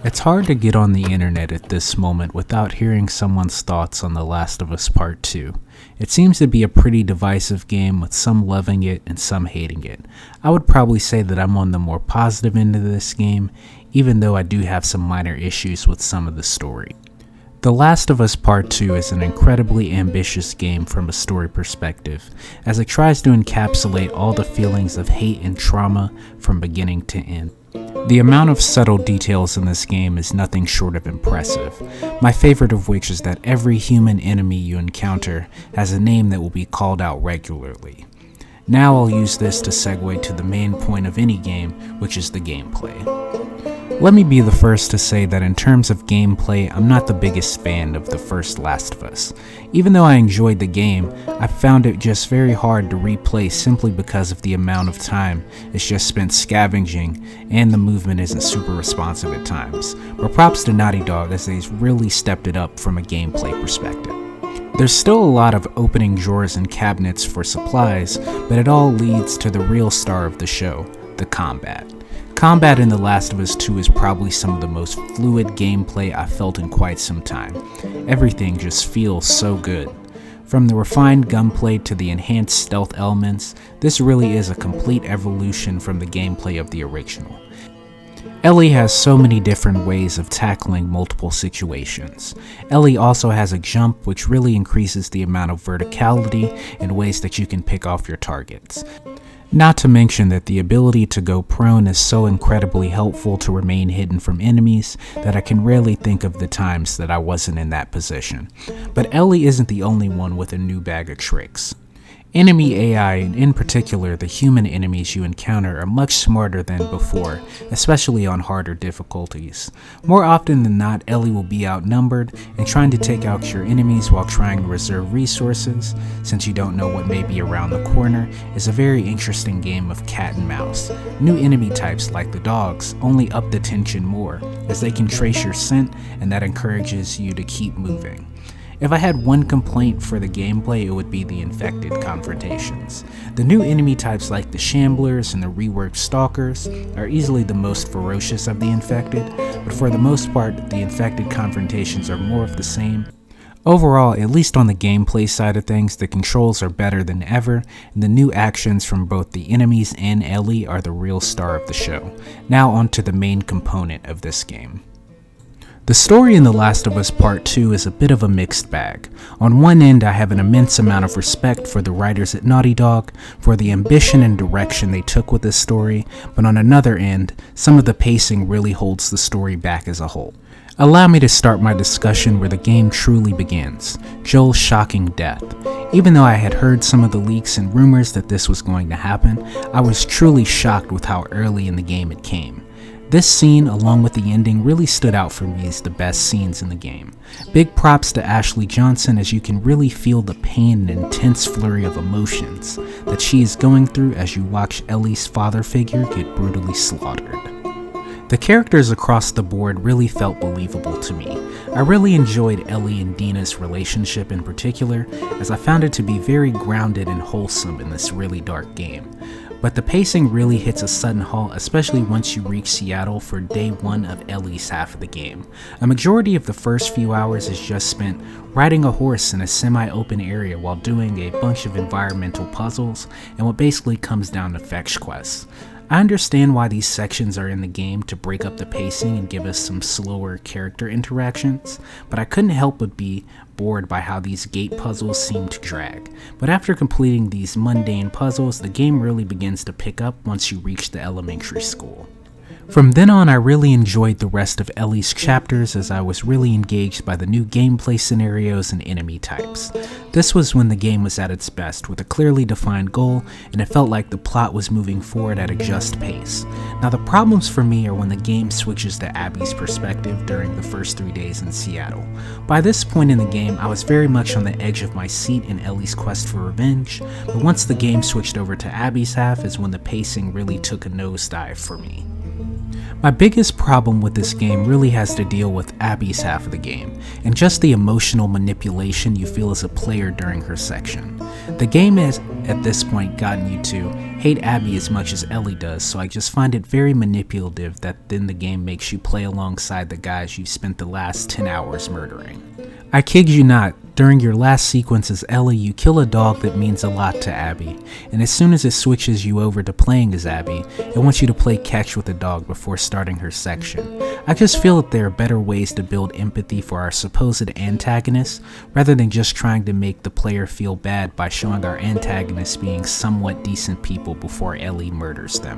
It's hard to get on the internet at this moment without hearing someone's thoughts on The Last of Us Part 2. It seems to be a pretty divisive game with some loving it and some hating it. I would probably say that I'm on the more positive end of this game, even though I do have some minor issues with some of the story. The Last of Us Part 2 is an incredibly ambitious game from a story perspective, as it tries to encapsulate all the feelings of hate and trauma from beginning to end. The amount of subtle details in this game is nothing short of impressive, my favorite of which is that every human enemy you encounter has a name that will be called out regularly. Now I'll use this to segue to the main point of any game, which is the gameplay. Let me be the first to say that in terms of gameplay, I'm not the biggest fan of the first Last of Us. Even though I enjoyed the game, I found it just very hard to replay simply because of the amount of time it's just spent scavenging and the movement isn't super responsive at times. But props to Naughty Dog as they've really stepped it up from a gameplay perspective. There's still a lot of opening drawers and cabinets for supplies, but it all leads to the real star of the show, the combat. Combat in The Last of Us 2 is probably some of the most fluid gameplay I've felt in quite some time. Everything just feels so good. From the refined gunplay to the enhanced stealth elements, this really is a complete evolution from the gameplay of the original. Ellie has so many different ways of tackling multiple situations. Ellie also has a jump which really increases the amount of verticality in ways that you can pick off your targets. Not to mention that the ability to go prone is so incredibly helpful to remain hidden from enemies that I can rarely think of the times that I wasn't in that position. But Ellie isn't the only one with a new bag of tricks. Enemy AI, and in particular the human enemies you encounter, are much smarter than before, especially on harder difficulties. More often than not, Ellie will be outnumbered, and trying to take out your enemies while trying to reserve resources, since you don't know what may be around the corner, is a very interesting game of cat and mouse. New enemy types like the dogs only up the tension more, as they can trace your scent, and that encourages you to keep moving. If I had one complaint for the gameplay, it would be the infected confrontations. The new enemy types like the Shamblers and the reworked Stalkers are easily the most ferocious of the infected, but for the most part, the infected confrontations are more of the same. Overall, at least on the gameplay side of things, the controls are better than ever, and the new actions from both the enemies and Ellie are the real star of the show. Now onto the main component of this game. The story in The Last of Us Part 2 is a bit of a mixed bag. On one end, I have an immense amount of respect for the writers at Naughty Dog, for the ambition and direction they took with this story, but on another end, some of the pacing really holds the story back as a whole. Allow me to start my discussion where the game truly begins, Joel's shocking death. Even though I had heard some of the leaks and rumors that this was going to happen, I was truly shocked with how early in the game it came. This scene, along with the ending, really stood out for me as the best scenes in the game. Big props to Ashley Johnson, as you can really feel the pain and intense flurry of emotions that she is going through as you watch Ellie's father figure get brutally slaughtered. The characters across the board really felt believable to me. I really enjoyed Ellie and Dina's relationship in particular, as I found it to be very grounded and wholesome in this really dark game. But the pacing really hits a sudden halt, especially once you reach Seattle for day one of Ellie's half of the game. A majority of the first few hours is just spent riding a horse in a semi-open area while doing a bunch of environmental puzzles and what basically comes down to fetch quests. I understand why these sections are in the game to break up the pacing and give us some slower character interactions, but I couldn't help but be bored by how these gate puzzles seem to drag. But after completing these mundane puzzles, the game really begins to pick up once you reach the elementary school. From then on, I really enjoyed the rest of Ellie's chapters as I was really engaged by the new gameplay scenarios and enemy types. This was when the game was at its best, with a clearly defined goal, and it felt like the plot was moving forward at a just pace. Now the problems for me are when the game switches to Abby's perspective during the first 3 days in Seattle. By this point in the game, I was very much on the edge of my seat in Ellie's quest for revenge, but once the game switched over to Abby's half is when the pacing really took a nosedive for me. My biggest problem with this game really has to deal with Abby's half of the game, and just the emotional manipulation you feel as a player during her section. The game has, at this point, gotten you to hate Abby as much as Ellie does, so I just find it very manipulative that then the game makes you play alongside the guys you've spent the last 10 hours murdering. I kid you not, during your last sequence as Ellie, you kill a dog that means a lot to Abby, and as soon as it switches you over to playing as Abby, it wants you to play catch with the dog before starting her section. I just feel that there are better ways to build empathy for our supposed antagonists, rather than just trying to make the player feel bad by showing our antagonists being somewhat decent people before Ellie murders them.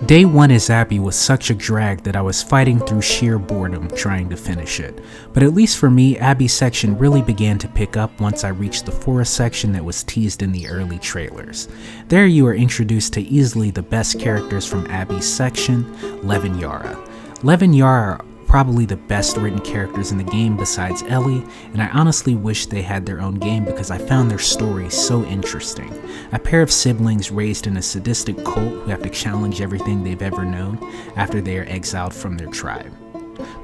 Day 1 as Abby was such a drag that I was fighting through sheer boredom trying to finish it, but at least for me, Abby's section really began to pick up once I reached the forest section that was teased in the early trailers. There you are introduced to easily the best characters from Abby's section, Lev and Yara. Lev and Yara are probably the best written characters in the game besides Ellie, and I honestly wish they had their own game because I found their story so interesting. A pair of siblings raised in a sadistic cult who have to challenge everything they've ever known after they are exiled from their tribe,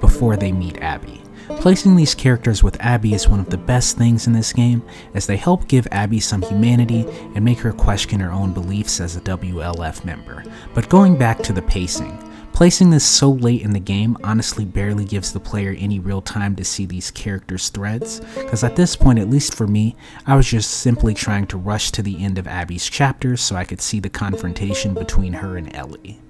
before they meet Abby. Placing these characters with Abby is one of the best things in this game, as they help give Abby some humanity and make her question her own beliefs as a WLF member. But going back to the pacing, placing this so late in the game honestly barely gives the player any real time to see these characters' threads, because at this point, at least for me, I was just simply trying to rush to the end of Abby's chapters so I could see the confrontation between her and Ellie.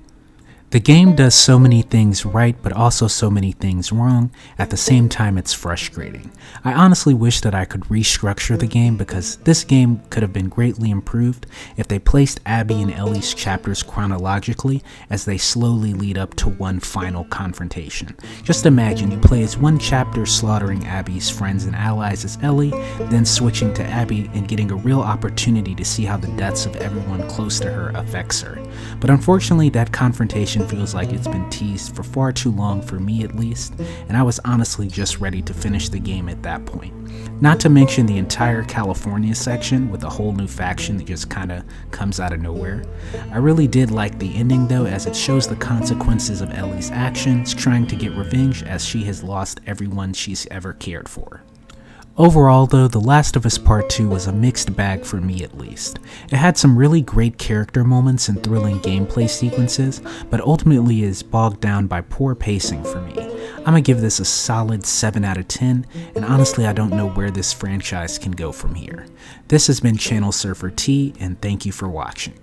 The game does so many things right, but also so many things wrong. At the same time, it's frustrating. I honestly wish that I could restructure the game because this game could have been greatly improved if they placed Abby and Ellie's chapters chronologically as they slowly lead up to one final confrontation. Just imagine you play as one chapter slaughtering Abby's friends and allies as Ellie, then switching to Abby and getting a real opportunity to see how the deaths of everyone close to her affects her. But unfortunately, that confrontation feels like it's been teased for far too long for me at least, and I was honestly just ready to finish the game at that point. Not to mention the entire California section with a whole new faction that just kinda comes out of nowhere. I really did like the ending though, as it shows the consequences of Ellie's actions, trying to get revenge as she has lost everyone she's ever cared for. Overall though, The Last of Us Part 2 was a mixed bag for me at least. It had some really great character moments and thrilling gameplay sequences, but ultimately is bogged down by poor pacing for me. I'm gonna give this a solid 7 out of 10, and honestly I don't know where this franchise can go from here. This has been Channel Surfer T, and thank you for watching.